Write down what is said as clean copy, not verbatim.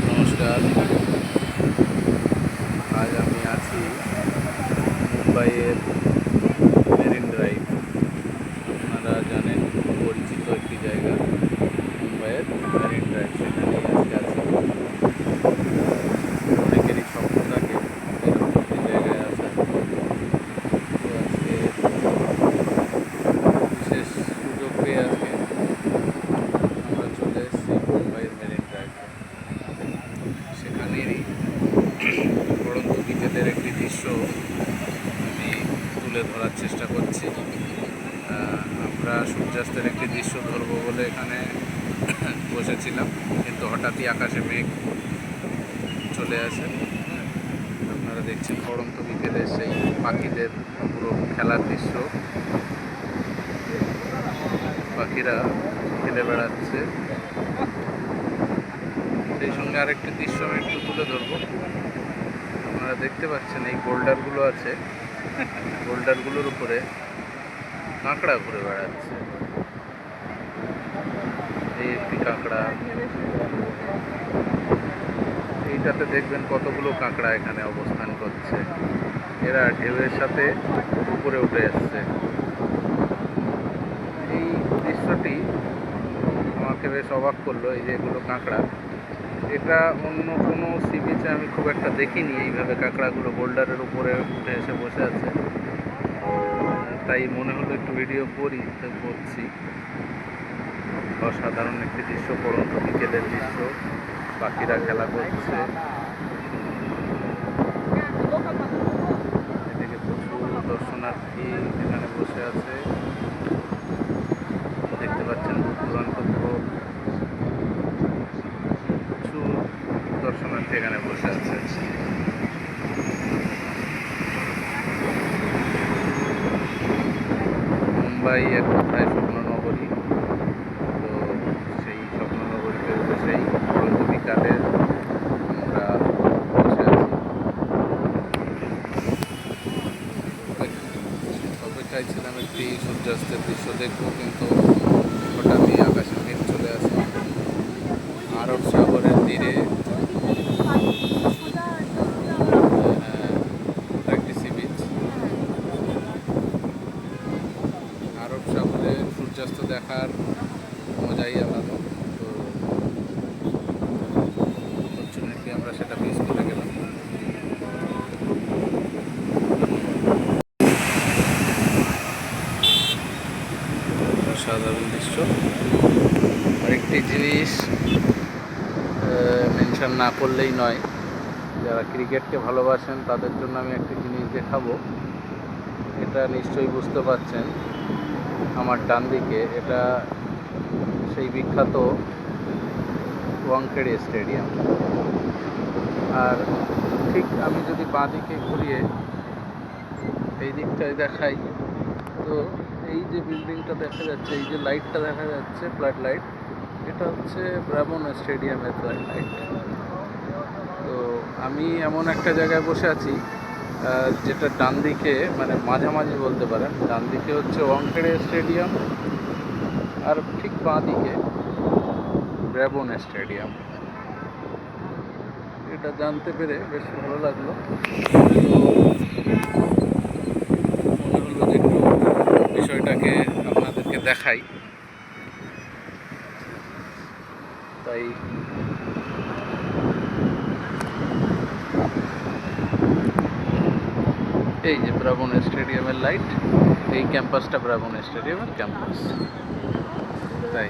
নমস্কার, আজ আমি আছি মুম্বাইয়ের মেরিন ড্রাইভ। আপনারা জানেন, পরিচিত একটি জায়গা মুম্বাইয়ের মেরিন ড্রাইভ। সেখানেই আজকে আছি। অনেকেরই স্বপ্ন থাকে এরকম একটি জায়গায় আসার। তো আজকে বিশেষ সুযোগ পেয়ে আজকে আমরা চলে এসেছি মুম্বাইয়ের মেরিন ড্রাইভ। সেখানেরই পড়ন্ত বিকেলের একটি দৃশ্য আমি তুলে ধরার চেষ্টা করছি। আমরা সূর্যাস্তের একটি দৃশ্য ধরবো বলে এখানে বসেছিলাম, কিন্তু হঠাৎই আকাশে মেঘ চলে আসে। আপনারা দেখছেন পড়ন্ত বিকেলে সেই পাখিদের পুরো খেলার দৃশ্য। পাখিরা খেলে বেড়াচ্ছে। সেই সঙ্গে আরেকটি দৃশ্য আমি একটু তুলে ধরবো। আপনারা দেখতে পাচ্ছেন এই বোল্ডারগুলো আছে, বোল্ডারগুলোর উপরে কাঁকড়া ঘুরে বেড়াচ্ছে। এই একটি কাঁকড়া, এইটাতে দেখবেন কতগুলো কাঁকড়া এখানে অবস্থান করছে। এরা ঢেউয়ের সাথে উপরে উঠে আসছে। এই দৃশ্যটি আমাকে বেশ অবাক করলো। এই যে এগুলো কাঁকড়া, এটা অন্য কোনো সি বিচে আমি খুব একটা দেখিনি। এইভাবে কাঁকড়াগুলো বোল্ডারের উপরে উঠে এসে বসে আছে, তাই মনে হলো একটু ভিডিও করছি। অসাধারণ একটি দৃশ্য, পড়ন্ত বিকেলের দৃশ্য। পাখিরা খেলা করছে। এদিকে প্রচুর দর্শনার্থী এখানে বসে আছে। দেখতে পাচ্ছেন দূর দূরান্ত পুরো প্রচুর দর্শনার্থী এখানে বসে আছে। মুম্বাই এক কথায় স্বপ্ননগরী। তো সেই স্বপ্ননগরীতে বসেই পড়ন্ত বিকালে আমরা বসে আছি। তবে চাইছিলাম একটি সূর্যাস্তের দৃশ্য দেখবো, কিন্তু হঠাৎই আকাশে মেঘ চলে আসে। আরব সাগরের তীরে একটি সি বিচ। আরব সাগরে সূর্যাস্ত দেখার মজাই আলাদা। তো ফরচুনেটলি আমরা সেটা মিস করে গেলাম। অসাধারণ দৃশ্য। আরেকটি জিনিস মেনশন না করলেই নয়, যারা ক্রিকেটকে ভালোবাসেন তাদের জন্য আমি একটি জিনিস দেখাবো। এটা নিশ্চয়ই বুঝতে পারছেন, আমার ডান দিকে এটা সেই বিখ্যাত ওয়াংখেড়ে স্টেডিয়াম। আর ঠিক আমি যদি বাঁ দিকে ঘুরিয়ে এই দিকটায় দেখাই, তো এই যে বিল্ডিংটা দেখা যাচ্ছে, এই যে লাইটটা দেখা যাচ্ছে, ফ্লাড লাইট, এটা হচ্ছে ব্রাভন স্টেডিয়ামের ফ্লাড লাইট। তো আমি এমন একটা জায়গায় বসে আছি যেটা ডান দিকে, মানে মাঝামাঝি বলতে পারেন। ডান দিকে হচ্ছে ওয়াংখেড়ে স্টেডিয়াম, আর ঠিক বাঁ দিকে ব্রাভন স্টেডিয়াম। এটা জানতে পেরে বেশ ভালো লাগলো। মনে হলো যে একটু বিষয়টাকে আপনাদেরকে দেখাই। তাই এই যে ব্রাভন স্টেডিয়ামের লাইট, এই ক্যাম্পাসটা ব্রাভন স্টেডিয়ামের ক্যাম্পাস। তাই